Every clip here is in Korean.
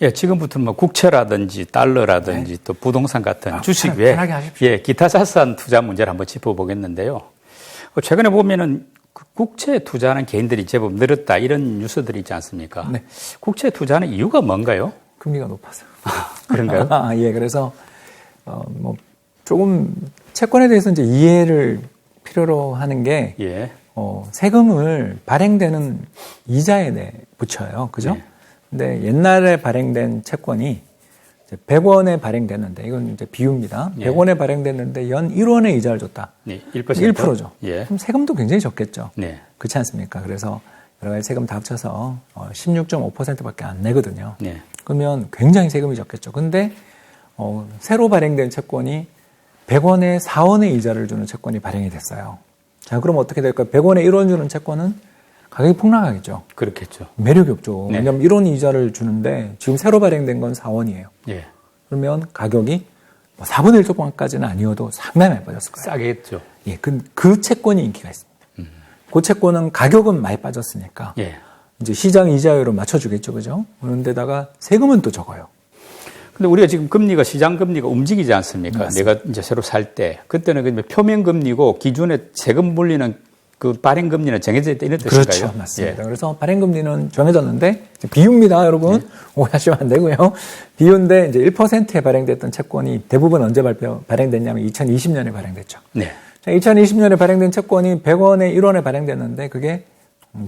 예, 지금부터는 뭐 국채라든지 달러라든지 또 부동산 같은 주식 외에 기타 자산 투자 문제를 한번 짚어보겠는데요. 최근에 보면은 국채 투자하는 개인들이 제법 늘었다 이런 뉴스들이 있지 않습니까? 네. 국채 투자하는 이유가 뭔가요? 금리가 높아서. 그런가요? 예, 그래서 뭐 조금 채권에 대해서 이제 이해를 필요로 하는 게 세금을 발행되는 이자에 붙여요, 그죠? 네. 근데 옛날에 발행된 채권이 100원에 발행됐는데, 이건 이제 비유입니다. 100원에 발행됐는데 연 1원의 이자를 줬다. 네, 1%죠. 예. 그럼 세금도 굉장히 적겠죠. 네. 그렇지 않습니까? 그래서 여러 가지 세금 다 합쳐서 16.5%밖에 안 내거든요. 네. 그러면 굉장히 세금이 적겠죠. 근데 새로 발행된 채권이 100원에 4원의 이자를 주는 채권이 발행이 됐어요. 자, 그럼 어떻게 될까요? 100원에 1원 주는 채권은 가격이 폭락하겠죠. 그렇겠죠. 매력이 없죠. 네. 왜냐하면 1원 이자를 주는데 지금 새로 발행된 건 4원이에요. 예. 그러면 가격이 4분의 1 조금까지는 아니어도 상당히 많이 빠졌을 거예요. 싸겠죠. 예, 그 채권이 인기가 있습니다. 그 채권은 가격은 많이 빠졌으니까 이제 시장 이자율을 맞춰주겠죠, 그죠? 그런데다가 세금은 또 적어요. 근데 우리가 지금 금리가 시장 금리가 움직이지 않습니까? 맞습니다. 내가 이제 새로 살 때 그때는 표면 금리고 기존에 세금 물리는 그 발행 금리는 정해져 있다 이런 뜻인가요? 그렇죠, 맞습니다. 그래서 발행 금리는 정해졌는데 비유입니다, 여러분. 오해하시면 안 되고요. 비유인데 이제 1%에 발행됐던 채권이 대부분 언제 발행됐냐면 2020년에 발행됐죠. 네. 2020년에 발행된 채권이 100원에 1원에 발행됐는데 그게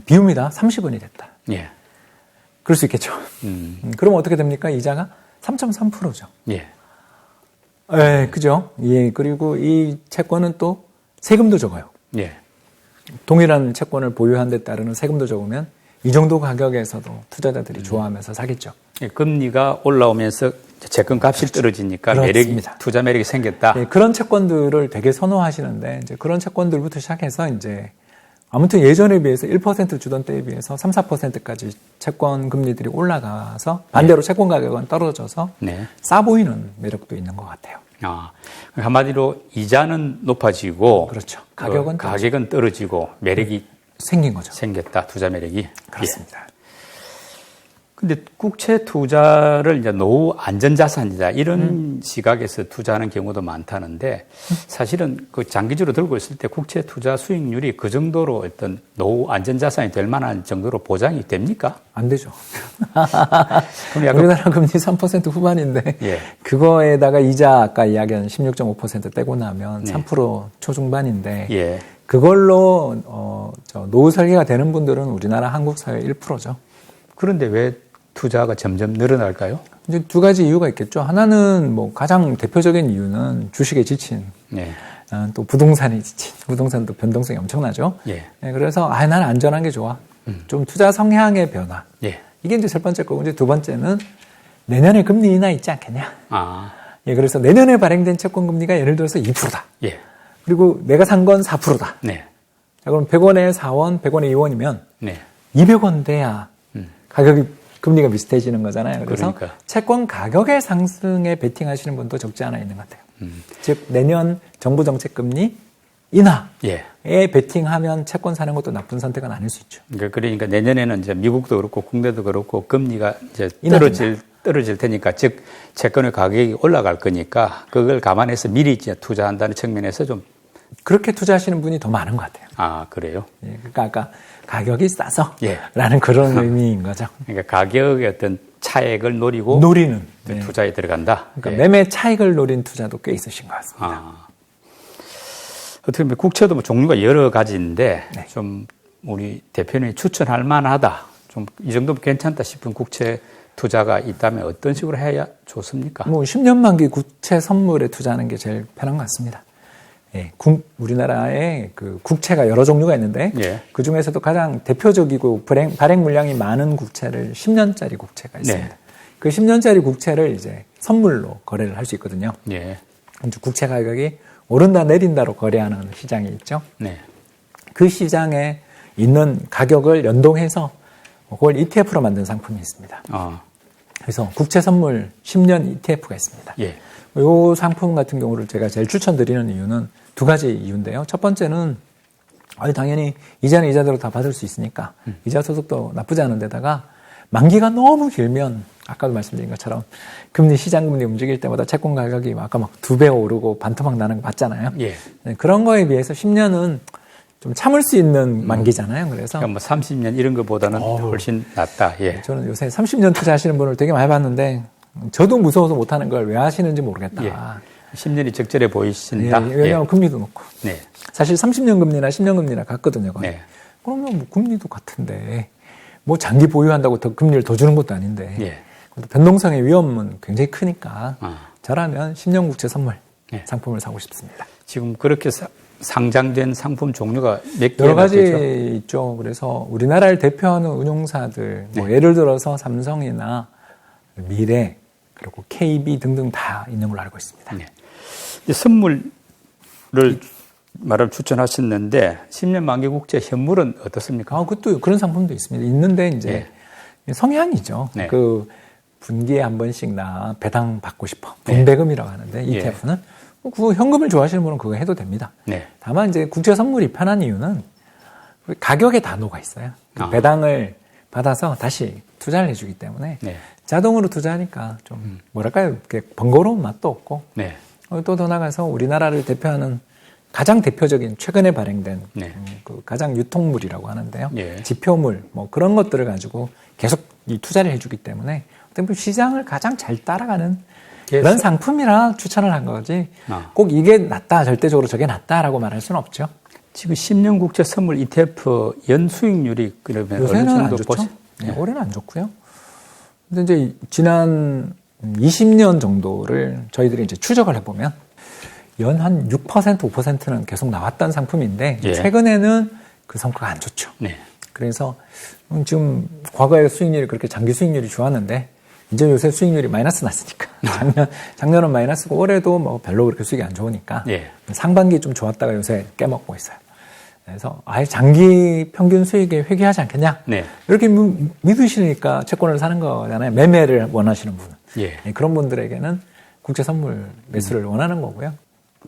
비유입니다. 30원이 됐다. 예. 그럴 수 있겠죠. 그럼 어떻게 됩니까? 이자가 3.3%죠. 예. 예, 그죠? 예, 그리고 이 채권은 또 세금도 적어요. 예. 동일한 채권을 보유한 데 따르는 세금도 적으면 이 정도 가격에서도 투자자들이 좋아하면서 사겠죠. 예, 금리가 올라오면서 채권 값이 떨어지니까 투자 매력이 생겼다. 예, 그런 채권들을 되게 선호하시는데 이제 그런 채권들부터 시작해서 이제 아무튼 예전에 비해서 1% 주던 때에 비해서 3, 4%까지 채권 금리들이 올라가서 반대로 채권 가격은 떨어져서 싸 보이는 매력도 있는 것 같아요. 한마디로 이자는 높아지고 그렇죠. 가격은 떨어지고 매력이 생긴 거죠. 생겼다. 투자 매력이. 그렇습니다. 근데 국채 투자를 이제 노후 안전자산이다 이런 시각에서 투자하는 경우도 많다는데 사실은 그 장기적으로 들고 있을 때 국채 투자 수익률이 그 정도로 어떤 노후 안전자산이 될 만한 정도로 보장이 됩니까? 안 되죠. 우리나라 금리 3% 후반인데 그거에다가 이자 아까 이야기한 16.5% 떼고 나면 3% 초중반인데 그걸로 노후 설계가 되는 분들은 우리나라 한국 사회 1%죠. 그런데 왜 투자가 점점 늘어날까요? 이제 두 가지 이유가 있겠죠. 하나는 뭐 가장 대표적인 이유는 주식에 지친, 또 부동산에 지친, 부동산도 변동성이 엄청나죠. 그래서 나는 안전한 게 좋아. 좀 투자 성향의 변화. 이게 이제 첫 번째 거고 이제 두 번째는 내년에 금리 인하 있지 않겠냐. 그래서 내년에 발행된 채권 금리가 예를 들어서 2%다. 그리고 내가 산 건 4%다. 자, 그럼 100원에 4원, 100원에 2원이면 200원 돼야 가격이 금리가 비슷해지는 거잖아요. 그래서 채권 가격의 상승에 베팅하시는 분도 적지 않아 있는 것 같아요. 즉 내년 정부 정책 금리 인하에 베팅하면 채권 사는 것도 나쁜 선택은 아닐 수 있죠. 그러니까 내년에는 이제 미국도 그렇고 국내도 그렇고 금리가 이제 떨어질 테니까 즉 채권의 가격이 올라갈 거니까 그걸 감안해서 미리 이제 투자한다는 측면에서 좀 그렇게 투자하시는 분이 더 많은 것 같아요. 그래요? 그러니까 아까 가격이 싸서 라는 그런 의미인 거죠. 그러니까 가격의 어떤 차액을 노리는 투자에 들어간다. 그러니까 매매 차익을 노린 투자도 꽤 있으신 것 같습니다. 어떻게 보면 국채도 뭐 종류가 여러 가지인데 좀 우리 대표님이 추천할 만하다. 좀 이 정도면 괜찮다 싶은 국채 투자가 있다면 어떤 식으로 해야 좋습니까? 뭐 10년 만기 국채 선물에 투자하는 게 제일 편한 것 같습니다. 우리나라에 그 국채가 여러 종류가 있는데 그 중에서도 가장 대표적이고 발행 물량이 많은 국채를 10년짜리 국채가 있습니다. 그 10년짜리 국채를 이제 선물로 거래를 할 수 있거든요. 국채 가격이 오른다 내린다로 거래하는 시장이 있죠. 그 시장에 있는 가격을 연동해서 그걸 ETF로 만든 상품이 있습니다. 그래서 국채 선물 10년 ETF가 있습니다. 이 상품 같은 경우를 제가 제일 추천드리는 이유는 두 가지 이유인데요. 첫 번째는 당연히 이자는 이자대로 다 받을 수 있으니까 이자 소득도 나쁘지 않은 데다가 만기가 너무 길면 아까도 말씀드린 것처럼 금리 시장 금리 움직일 때마다 채권 가격이 아까 막 2배 오르고 반토막 나는 거 봤잖아요. 예. 네, 그런 거에 비해서 10년은 좀 참을 수 있는 만기잖아요. 그래서 그러니까 뭐 30년 이런 것보다는 훨씬 낫다. 예. 저는 요새 30년 투자하시는 분을 되게 많이 봤는데 저도 무서워서 못하는 걸 왜 하시는지 모르겠다. 예. 10년이 적절해 보이신다. 예, 왜냐하면 금리도 높고. 네. 사실 30년 금리나 10년 금리나 같거든요. 네. 그러면 뭐 금리도 같은데 뭐 장기 보유한다고 더 금리를 더 주는 것도 아닌데. 예. 변동성의 위험은 굉장히 크니까 저라면 10년 국채 선물 상품을 사고 싶습니다. 지금 그렇게 상장된 상품 종류가 몇 개나 여러 가지 되죠? 있죠. 그래서 우리나라를 대표하는 운용사들, 뭐 예를 들어서 삼성이나 미래, 그리고 KB 등등 다 있는 걸로 알고 있습니다. 네. 선물을 말을 추천하셨는데 10년 만기 국채 현물은 어떻습니까? 그것도 그런 상품도 있습니다. 있는데 이제 성향이죠. 네. 그 분기에 한 번씩 나 배당 받고 싶어. 분배금이라고 하는데 ETF는 그 현금을 좋아하시는 분은 그거 해도 됩니다. 네. 다만 이제 국채 선물이 편한 이유는 가격에 단호가 있어요. 배당을 받아서 다시 투자를 해주기 때문에 자동으로 투자하니까 좀 뭐랄까요, 번거로운 맛도 없고 또 더 나가서 우리나라를 대표하는 가장 대표적인 최근에 발행된 그 가장 유통물이라고 하는데요. 지표물 뭐 그런 것들을 가지고 계속 이 투자를 해주기 때문에 시장을 가장 잘 따라가는 그런 상품이라 추천을 한 거지 꼭 이게 낫다 절대적으로 저게 낫다라고 말할 수는 없죠. 지금 10년 국채 선물 ETF 연 수익률이 그러면 요새는 안 좋죠. 올해는 안 좋고요. 근데 이제 지난 20년 정도를 저희들이 이제 추적을 해보면 연 한 6%, 5%는 계속 나왔던 상품인데 최근에는 그 성과가 안 좋죠. 그래서 지금 과거에 수익률이 그렇게 장기 수익률이 좋았는데 이제 요새 수익률이 마이너스 났으니까 작년은 마이너스고 올해도 뭐 별로 그렇게 수익이 안 좋으니까 상반기 좀 좋았다가 요새 깨먹고 있어요. 그래서 아예 장기 평균 수익에 회귀하지 않겠냐 이렇게 믿으시니까 채권을 사는 거잖아요. 매매를 원하시는 분은 그런 분들에게는 국채 선물 매수를 원하는 거고요.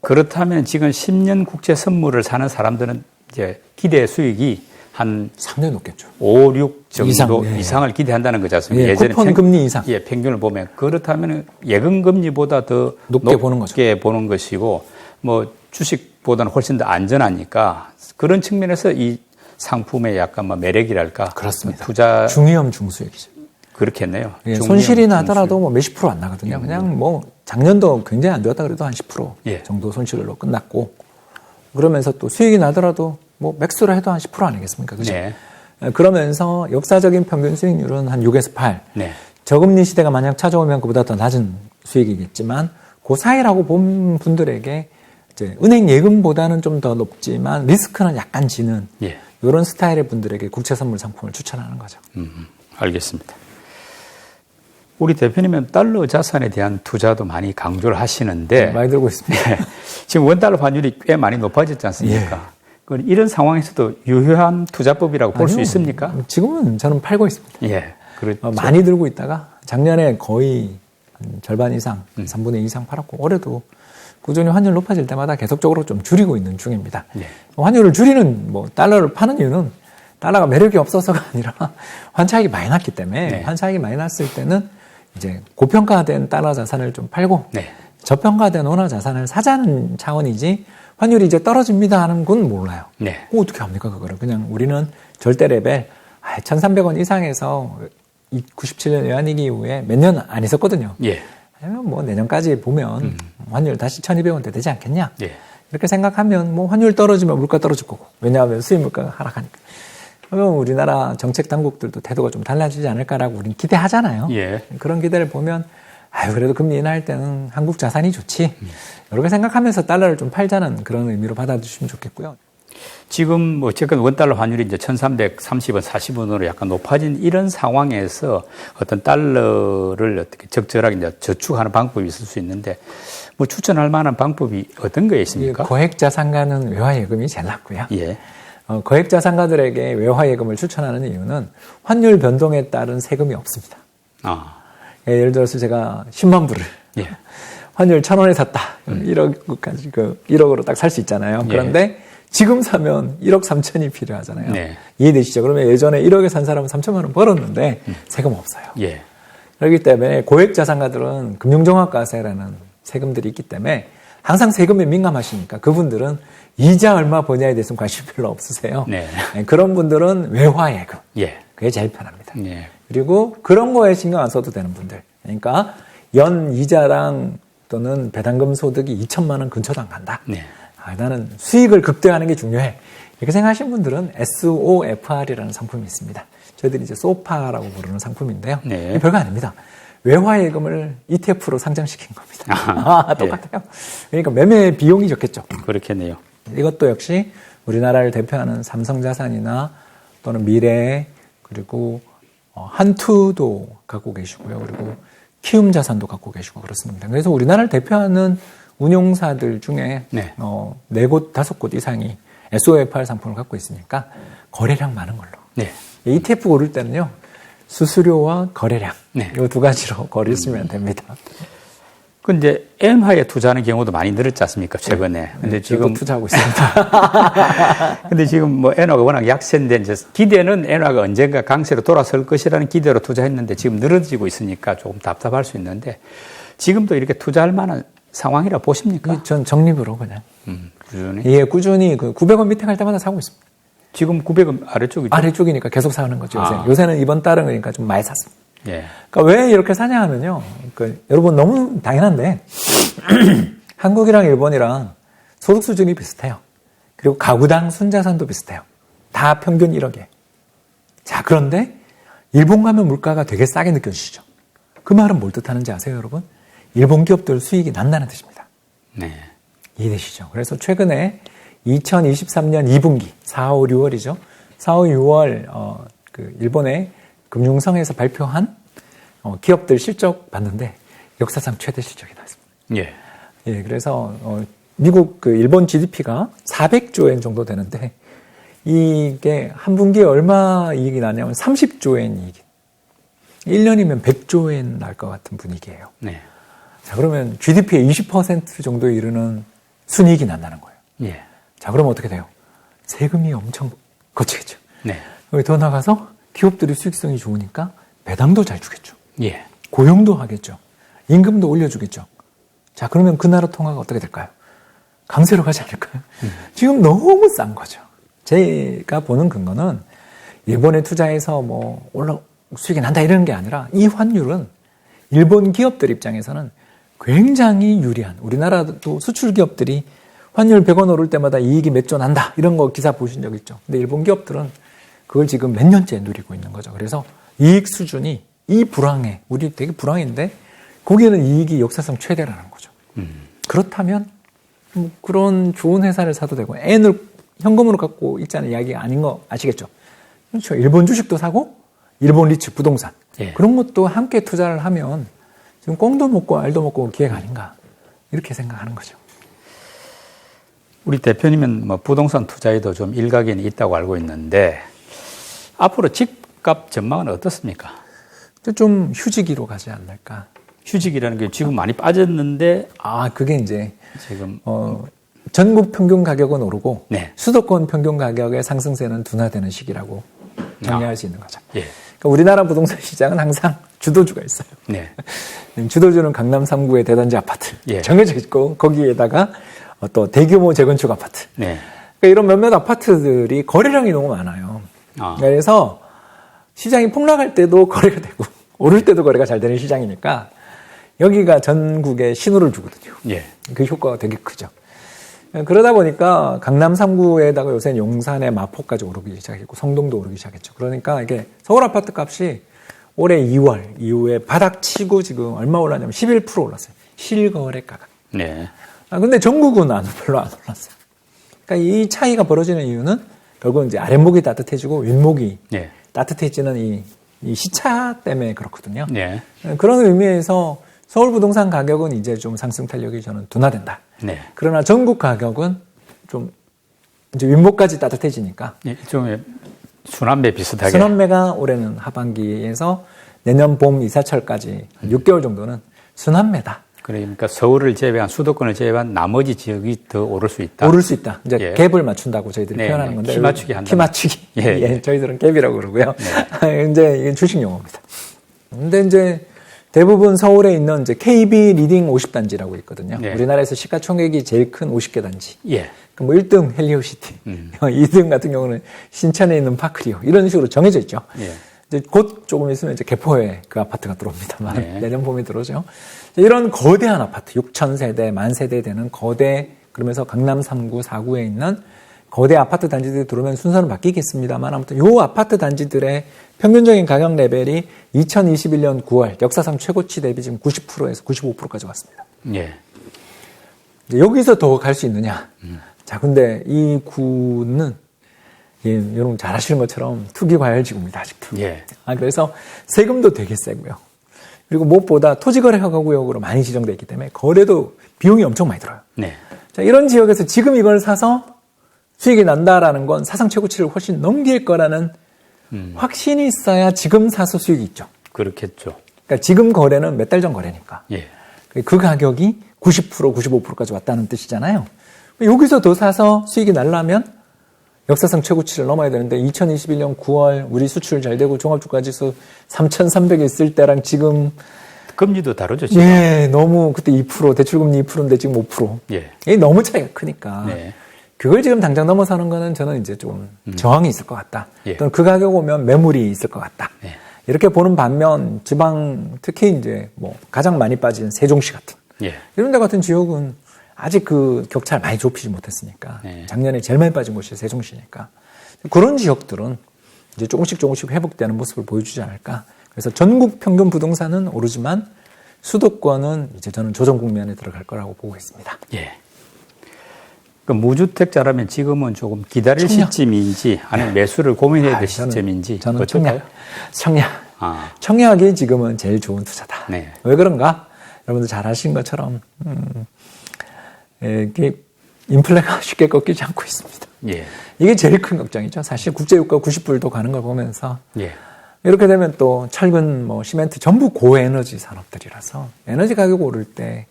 그렇다면 지금 10년 국채 선물을 사는 사람들은 이제 기대 수익이 한 상당히 높겠죠. 5, 6 정도 이상을 기대한다는 거지 않습니까? 예전에 쿠폰 금리 이상. 평균을 보면 그렇다면 예금 금리보다 더 높게 보는 것이고 뭐 주식보다는 훨씬 더 안전하니까 그런 측면에서 이 상품의 약간 뭐 매력이랄까. 그렇습니다. 투자 중위험 중수익이죠. 그렇겠네요. 손실이 나더라도 뭐 몇십 프로 안 나거든요. 그냥 뭐 작년도 굉장히 안 좋았다 그래도 한 10% 정도 손실로 끝났고 그러면서 또 수익이 나더라도 뭐 맥스로 해도 한 10% 아니겠습니까? 그죠? 그러면서 역사적인 평균 수익률은 한 6에서 8. 저금리 시대가 만약 찾아오면 그보다 더 낮은 수익이겠지만 그 사이라고 본 분들에게 이제 은행 예금보다는 좀 더 높지만 리스크는 약간 지는 이런 스타일의 분들에게 국채 선물 상품을 추천하는 거죠. 알겠습니다. 우리 대표님은 달러 자산에 대한 투자도 많이 강조를 하시는데 많이 들고 있습니다. 지금 원달러 환율이 꽤 많이 높아졌지 않습니까? 이런 상황에서도 유효한 투자법이라고 볼 수 있습니까? 지금은 저는 팔고 있습니다. 그렇죠. 많이 들고 있다가 작년에 거의 절반 이상, 3분의 2 이상 팔았고 올해도 꾸준히 환율 높아질 때마다 계속적으로 좀 줄이고 있는 중입니다. 환율을 줄이는 뭐 달러를 파는 이유는 달러가 매력이 없어서가 아니라 환차익이 많이 났기 때문에 환차익이 많이 났을 때는 이제 고평가된 달러 자산을 좀 팔고 저평가된 원화 자산을 사자는 차원이지 환율이 이제 떨어집니다 하는 건 몰라요. 어떻게 합니까 그거를. 그냥 우리는 절대 레벨 1,300원 이상에서 97년 외환위기 이후에 몇 년 안 있었거든요. 아니면 뭐 내년까지 보면 환율 다시 1,200원대 되지 않겠냐. 이렇게 생각하면 뭐 환율 떨어지면 물가 떨어질 거고. 왜냐하면 수입 물가가 하락하니까. 그러면 우리나라 정책 당국들도 태도가 좀 달라지지 않을까라고 우리는 기대하잖아요. 그런 기대를 보면 그래도 금리 인하할 때는 한국 자산이 좋지. 이렇게 생각하면서 달러를 좀 팔자는 그런 의미로 받아주시면 좋겠고요. 지금 뭐 어쨌든 원달러 환율이 이제 1,330원, 40원으로 약간 높아진 이런 상황에서 어떤 달러를 어떻게 적절하게 이제 저축하는 방법이 있을 수 있는데 뭐 추천할 만한 방법이 어떤 게 있습니까? 거액자산가는 외화예금이 제일 낫고요. 거액자산가들에게 외화예금을 추천하는 이유는 환율 변동에 따른 세금이 없습니다. 예를 들어서 제가 10만 불을 환율 1,000원에 샀다. 1억까지 1억으로 딱 살 수 있잖아요. 그런데 지금 사면 1억 3천이 필요하잖아요. 네. 이해되시죠? 그러면 예전에 1억에 산 사람은 3천만 원 벌었는데 세금 없어요. 예. 그렇기 때문에 고액자산가들은 금융종합과세라는 세금들이 있기 때문에 항상 세금에 민감하시니까 그분들은 이자 얼마 버냐에 대해서는 관심 별로 없으세요. 네. 그런 분들은 외화예금. 예. 그게 제일 편합니다. 예. 그리고 그런 거에 신경 안 써도 되는 분들. 그러니까 연 이자랑 또는 배당금 소득이 2천만 원 근처도 안 간다. 네. 나는 수익을 극대화하는 게 중요해. 이렇게 생각하시는 분들은 SOFR이라는 상품이 있습니다. 저희들이 이제 소파라고 부르는 상품인데요. 네. 별거 아닙니다. 외화예금을 ETF로 상장시킨 겁니다. 똑같아요. 그러니까 매매 비용이 적겠죠. 그렇겠네요. 이것도 역시 우리나라를 대표하는 삼성자산이나 또는 미래 그리고 한투도 갖고 계시고요. 그리고 키움자산도 갖고 계시고 그렇습니다. 그래서 우리나라를 대표하는 운용사들 중에 네. 4곳, 5곳 이상이 SOFR 상품을 갖고 있으니까 거래량 많은 걸로. 네. ETF 고를 때는요. 수수료와 거래량 네. 이 두 가지로 거리시면 됩니다. 근데 엔화에 투자하는 경우도 많이 늘었지 않습니까? 최근에. 근데 지금 투자하고 있습니다. 근데 지금 뭐 엔화가 워낙 약세인데 이제 기대는 엔화가 언젠가 강세로 돌아설 것이라는 기대로 투자했는데 지금 늘어지고 있으니까 조금 답답할 수 있는데 지금도 이렇게 투자할 만한 상황이라 보십니까? 전 적립으로 그냥. 꾸준히. 예, 꾸준히 그 900원 밑에 갈 때마다 사고 있습니다. 지금 900원 아래쪽이죠? 아래쪽이니까 계속 사는 거죠, 요새. 요새는 이번 달은 그러니까 좀 많이 샀습니다. 예. 그러니까 왜 이렇게 사냐 하면요. 여러분 너무 당연한데, 한국이랑 일본이랑 소득 수준이 비슷해요. 그리고 가구당 순자산도 비슷해요. 다 평균 1억이에요. 자, 그런데 일본 가면 물가가 되게 싸게 느껴지시죠? 그 말은 뭘 뜻하는지 아세요, 여러분? 일본 기업들 수익이 난다는 뜻입니다. 네. 이해되시죠? 그래서 최근에 2023년 2분기, 4, 5, 6월이죠. 4, 5, 6월, 일본의 금융성에서 발표한 기업들 실적 봤는데 역사상 최대 실적이 나왔습니다. 예. 예, 그래서 미국 일본 GDP가 400조 엔 정도 되는데 이게 한 분기에 얼마 이익이 나냐면 30조 엔 이익이. 1년이면 100조 엔 날 것 같은 분위기예요. 네. 자, 그러면 GDP의 20% 정도에 이르는 순이익이 난다는 거예요. 예. 자, 그러면 어떻게 돼요? 세금이 엄청 거치겠죠. 네. 여기 더 나가서 기업들이 수익성이 좋으니까 배당도 잘 주겠죠. 예. 고용도 하겠죠. 임금도 올려주겠죠. 자, 그러면 그 나라 통화가 어떻게 될까요? 강세로 가지 않을까요? 지금 너무 싼 거죠. 제가 보는 근거는 일본에 투자해서 수익이 난다 이런 게 아니라 이 환율은 일본 기업들 입장에서는 굉장히 유리한, 우리나라도 수출 기업들이 환율 100원 오를 때마다 이익이 몇 조 난다 이런 거 기사 보신 적 있죠. 근데 일본 기업들은 그걸 지금 몇 년째 누리고 있는 거죠. 그래서 이익 수준이 이 불황에, 우리 되게 불황인데 거기에는 이익이 역사상 최대라는 거죠. 그렇다면 그런 좋은 회사를 사도 되고 N을 현금으로 갖고 있자는 이야기가 아닌 거 아시겠죠? 그렇죠. 일본 주식도 사고 일본 리츠 부동산 예. 그런 것도 함께 투자를 하면 지금 꽁도 먹고 알도 먹고 기회가 아닌가 이렇게 생각하는 거죠. 우리 대표님은 부동산 투자에도 좀 일각이 있다고 알고 있는데 앞으로 집값 전망은 어떻습니까? 좀 휴지기로 가지 않을까. 휴지기라는 게 지금 많이 빠졌는데 그게 이제 지금 전국 평균 가격은 오르고 네. 수도권 평균 가격의 상승세는 둔화되는 시기라고 정리할 수 있는 거죠. 예. 그러니까 우리나라 부동산 시장은 항상 주도주가 있어요. 네. 주도주는 강남 3구의 대단지 아파트 예. 정해져 있고 거기에다가 또 대규모 재건축 아파트. 네. 그러니까 이런 몇몇 아파트들이 거래량이 너무 많아요. 그래서 시장이 폭락할 때도 거래가 되고 오를 때도 거래가 잘 되는 시장이니까 여기가 전국에 신호를 주거든요. 예. 그 효과가 되게 크죠. 그러다 보니까 강남 3구에다가 요새 용산의 마포까지 오르기 시작했고 성동도 오르기 시작했죠. 그러니까 이게 서울 아파트 값이 올해 2월 이후에 바닥 치고 지금 얼마 올랐냐면 11% 올랐어요. 실거래 가격. 네. 근데 전국은 별로 안 올랐어요. 그러니까 이 차이가 벌어지는 이유는 결국은 이제 아랫목이 따뜻해지고 윗목이 네. 따뜻해지는 이 시차 때문에 그렇거든요. 네. 그런 의미에서 서울 부동산 가격은 이제 좀 상승 탄력이 저는 둔화된다. 네. 그러나 전국 가격은 좀 이제 윗목까지 따뜻해지니까 일종의 순환매 비슷하게. 순환매가 올해는 하반기에서 내년 봄 이사철까지 6개월 정도는 순환매다. 그러니까 서울을 제외한 수도권을 제외한 나머지 지역이 더 오를 수 있다. 오를 수 있다. 이제 예. 갭을 맞춘다고 저희들이 네, 표현하는 건데. 키 맞추기 한다. 키 맞추기. 예. 예. 저희들은 갭이라고 그러고요. 이제 이게 주식 용어입니다. 근데 이제 대부분 서울에 있는 이제 KB 리딩 50단지라고 있거든요. 네. 우리나라에서 시가총액이 제일 큰 50개 단지. 예. 뭐 1등 헬리오시티, 2등 같은 경우는 신천에 있는 파크리오 이런 식으로 정해져 있죠. 예. 이제 곧 조금 있으면 이제 개포에 그 아파트가 들어옵니다만 네. 내년 봄에 들어오죠. 이런 거대한 아파트, 6,000세대, 10,000세대 되는 거대 그러면서 강남 3구, 4구에 있는 거대 아파트 단지들이 들어오면 순서는 바뀌겠습니다만 아무튼 요 아파트 단지들의 평균적인 가격 레벨이 2021년 9월 역사상 최고치 대비 지금 90%에서 95%까지 왔습니다. 예. 이제 여기서 더 갈 수 있느냐? 자, 근데 이 구는 예, 여러분 잘 아시는 것처럼 투기과열지구입니다, 아직도. 예. 그래서 세금도 되게 세고요. 그리고 무엇보다 토지거래허가구역으로 많이 지정되어 있기 때문에 거래도 비용이 엄청 많이 들어요. 네. 자, 이런 지역에서 지금 이걸 사서 수익이 난다라는 건 사상 최고치를 훨씬 넘길 거라는 확신이 있어야 지금 사서 수익이 있죠. 그렇겠죠. 그러니까 지금 거래는 몇 달 전 거래니까. 예. 그 가격이 90%, 95%까지 왔다는 뜻이잖아요. 여기서 더 사서 수익이 날라면 역사상 최고치를 넘어야 되는데 2021년 9월 우리 수출 잘 되고 종합주가지수 3,300에 있을 때랑 지금 금리도 다르죠, 지금. 예, 너무 그때 2% 대출금리 2%인데 지금 5%. 예. 이게 너무 차이가 크니까. 네. 그걸 지금 당장 넘어서는 거는 저는 이제 좀 저항이 있을 것 같다. 예. 또는 그 가격 오면 매물이 있을 것 같다. 예. 이렇게 보는 반면 지방 특히 이제 뭐 가장 많이 빠진 세종시 같은 예. 이런 데 같은 지역은 아직 그 격차를 많이 좁히지 못했으니까 네. 작년에 제일 많이 빠진 곳이 세종시니까 그런 지역들은 이제 조금씩 회복되는 모습을 보여주지 않을까. 그래서 전국 평균 부동산은 오르지만 수도권은 이제 저는 조정 국면에 들어갈 거라고 보고 있습니다. 예. 그 무주택자라면 지금은 조금 기다릴 청약. 시점인지 아니면 매수를 고민해야 될 저는- 시점인지 저는 어떨까요? 청약. 아. 청약이 지금은 제일 좋은 투자다. 네. 왜 그런가? 여러분들 잘 아시는 것처럼 이게 인플레가 쉽게 꺾이지 않고 있습니다. 예. 이게 제일 큰 걱정이죠. 사실 국제유가 90불도 가는 걸 보면서 예. 이렇게 되면 또 철근, 뭐 시멘트 전부 고에너지 산업들이라서 에너지 가격 오를 때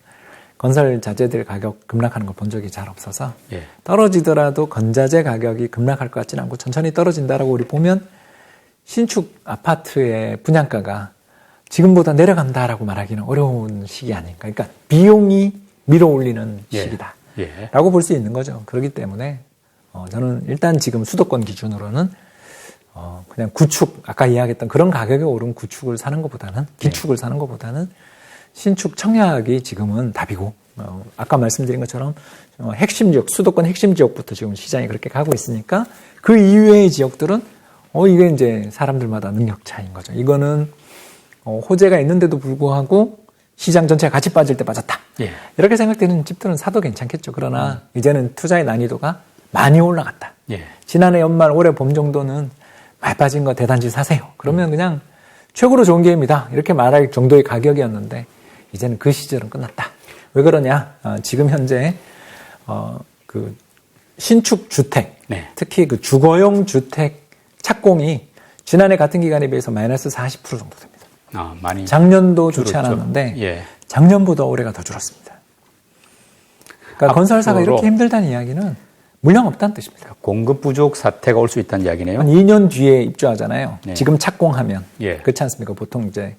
건설 자재들 가격 급락하는 걸 본 적이 잘 없어서 예. 떨어지더라도 건자재 가격이 급락할 것 같지는 않고 천천히 떨어진다라고 우리 보면 신축 아파트의 분양가가 지금보다 내려간다라고 말하기는 어려운 시기 아닌가. 그러니까 비용이 밀어올리는 예. 시기다. 예. 라고 볼 수 있는 거죠. 그렇기 때문에 저는 일단 지금 수도권 기준으로는 그냥 구축, 아까 이야기했던 그런 가격에 오른 구축을 사는 것보다는 기축을 사는 것보다는 신축 청약이 지금은 답이고 아까 말씀드린 것처럼 핵심 지역, 수도권 핵심 지역부터 지금 시장이 그렇게 가고 있으니까 그 이외의 지역들은 이게 이제 사람들마다 능력 차이인 거죠. 이거는 호재가 있는데도 불구하고 시장 전체가 같이 빠질 때 빠졌다. 예. 이렇게 생각되는 집들은 사도 괜찮겠죠. 그러나 이제는 투자의 난이도가 많이 올라갔다. 예. 지난해 연말 올해 봄 정도는 많이 빠진 거 대단지 사세요. 그러면 그냥 최고로 좋은 기회입니다. 이렇게 말할 정도의 가격이었는데 이제는 그 시절은 끝났다. 왜 그러냐? 지금 현재 그 신축 주택, 네. 특히 그 주거용 주택 착공이 지난해 같은 기간에 비해서 마이너스 40% 정도 됩니다. 아, 많이 작년도 좋지 줄었죠. 않았는데 예. 작년보다 올해가 더 줄었습니다. 그러니까 건설사가 이렇게 힘들다는 이야기는 물량 없다는 뜻입니다. 공급 부족 사태가 올 수 있다는 이야기네요. 한 2년 뒤에 입주하잖아요. 네. 지금 착공하면. 예. 그렇지 않습니까? 보통 이제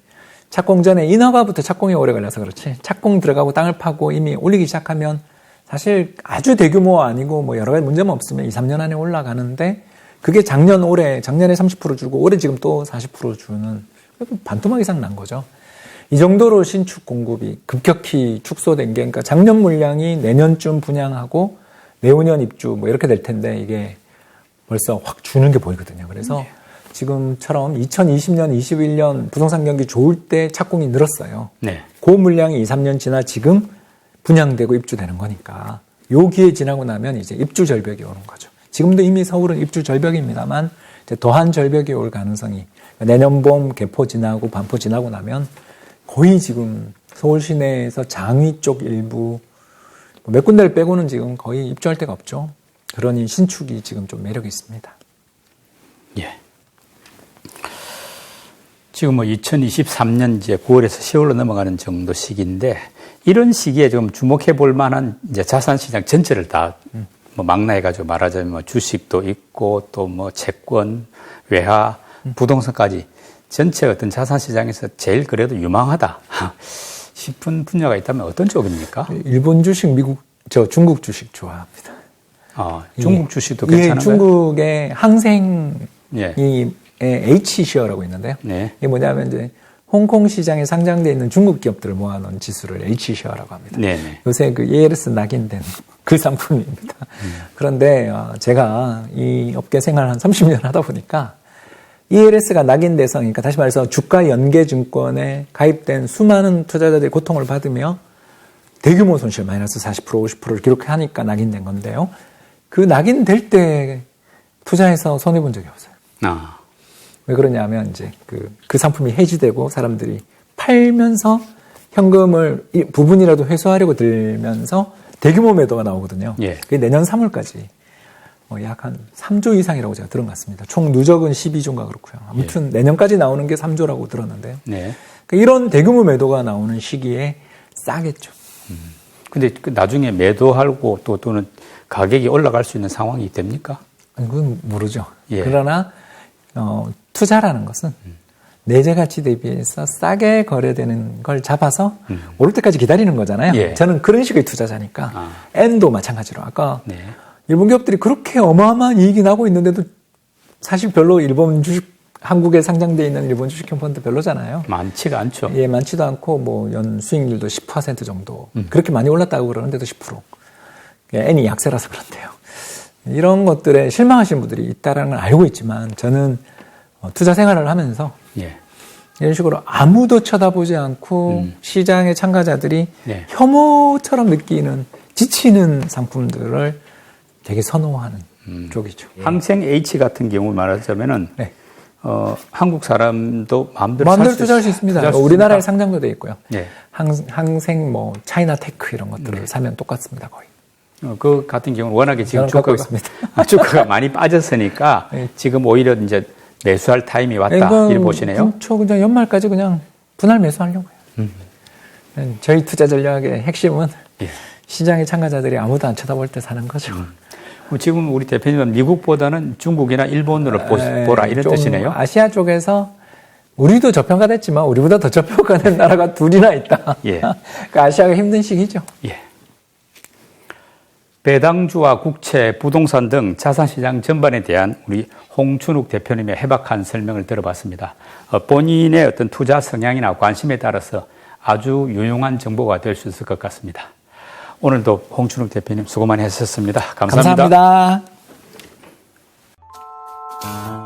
착공 전에 인허가부터 착공이 오래 걸려서 그렇지. 착공 들어가고 땅을 파고 이미 올리기 시작하면 사실 아주 대규모 아니고 뭐 여러 가지 문제만 없으면 2, 3년 안에 올라가는데 그게 작년에 30% 주고 올해 지금 또 40% 주는 반토막 이상 난 거죠. 이 정도로 신축 공급이 급격히 축소된 게 그러니까 작년 물량이 내년쯤 분양하고 내후년 입주 뭐 이렇게 될 텐데 이게 벌써 확 주는 게 보이거든요. 그래서 지금처럼 2020년, 21년 부동산 경기 좋을 때 착공이 늘었어요. 네. 그 물량이 2, 3년 지나 지금 분양되고 입주되는 거니까 요 기회 지나고 나면 이제 입주 절벽이 오는 거죠. 지금도 이미 서울은 입주 절벽입니다만 이제 더한 절벽이 올 가능성이 내년 봄 개포 지나고 반포 지나고 나면 거의 지금 서울 시내에서 장위 쪽 일부 몇 군데를 빼고는 지금 거의 입주할 데가 없죠. 그러니 신축이 지금 좀 매력이 있습니다. 예. 지금 뭐 2023년 이제 9월에서 10월로 넘어가는 정도 시기인데 이런 시기에 좀 주목해 볼 만한 이제 자산시장 전체를 다 뭐 망라해가지고 말하자면 뭐 주식도 있고 또 뭐 채권, 외화, 부동산까지 전체 어떤 자산시장에서 제일 그래도 유망하다 싶은 분야가 있다면 어떤 쪽입니까? 일본 주식, 중국 주식 좋아합니다. 중국 주식도 괜찮은가요? 중국의 항생이 예. H시어라고 있는데요. 네. 이게 뭐냐면 이제 홍콩 시장에 상장되어 있는 중국 기업들을 모아놓은 지수를 H시어라고 합니다. 네네. 요새 그 ELS 낙인된 그 상품입니다. 그런데 제가 이 업계 생활을 한 30년 하다 보니까 ELS가 낙인돼서, 그러니까 다시 말해서 주가 연계증권에 가입된 수많은 투자자들이 고통을 받으며 대규모 손실 마이너스 40%, 50%를 기록하니까 낙인된 건데요. 그 낙인될 때 투자해서 손해본 적이 없어요. 왜 그러냐면 이제 그 상품이 해지되고 사람들이 팔면서 현금을 부분이라도 회수하려고 들면서 대규모 매도가 나오거든요. 예. 그게 내년 3월까지 약 한 3조 이상이라고 제가 들은 것 같습니다. 총 누적은 12조인가 그렇고요. 아무튼 예. 내년까지 나오는 게 3조라고 들었는데요. 네. 그러니까 이런 대규모 매도가 나오는 시기에 싸겠죠. 근데 나중에 매도하고 또는 가격이 올라갈 수 있는 상황이 됩니까? 그건 모르죠. 예. 그러나 투자라는 것은 내재 가치 대비해서 싸게 거래되는 걸 잡아서 오를 때까지 기다리는 거잖아요. 예. 저는 그런 식의 투자자니까 N도 마찬가지로 아까 네. 일본 기업들이 그렇게 어마어마한 이익이 나고 있는데도 사실 별로 일본 주식 한국에 상장돼 있는 일본 주식형 펀드 별로잖아요. 많지가 않죠. 예, 많지도 않고 뭐 연 수익률도 10% 정도 그렇게 많이 올랐다고 그러는데도 10%. N이 약세라서 그런데요. 이런 것들에 실망하시는 분들이 있다는 걸 알고 있지만 저는 투자 생활을 하면서 예. 이런 식으로 아무도 쳐다보지 않고 시장의 참가자들이 네. 혐오처럼 느끼는 지치는 상품들을 되게 선호하는 쪽이죠. 항생 H 같은 경우 말하자면은 네. 한국 사람도 마음대로 투자할 수 있습니다. 우리나라에 상장도 돼 있고요. 네. 항생 뭐 차이나테크 이런 것들을 사면 똑같습니다, 거의. 그 같은 경우는 워낙에 지금 주가가 주가가 많이 빠졌으니까 네. 지금 오히려 이제 매수할 타임이 왔다 이렇게 보시네요. 그냥 연말까지 그냥 분할 매수하려고요. 저희 투자 전략의 핵심은 예. 시장의 참가자들이 아무도 안 쳐다볼 때 사는 거죠. 지금 우리 대표님은 미국보다는 중국이나 일본으로 보라 이런 뜻이네요. 아시아 쪽에서 우리도 저평가됐지만 우리보다 더 저평가된 나라가 둘이나 있다. 예. 그러니까 아시아가 힘든 시기죠. 예. 배당주와 국채, 부동산 등 자산시장 전반에 대한 우리 홍춘욱 대표님의 해박한 설명을 들어봤습니다. 본인의 어떤 투자 성향이나 관심에 따라서 아주 유용한 정보가 될 수 있을 것 같습니다. 오늘도 홍춘욱 대표님 수고 많이 하셨습니다. 감사합니다. 감사합니다.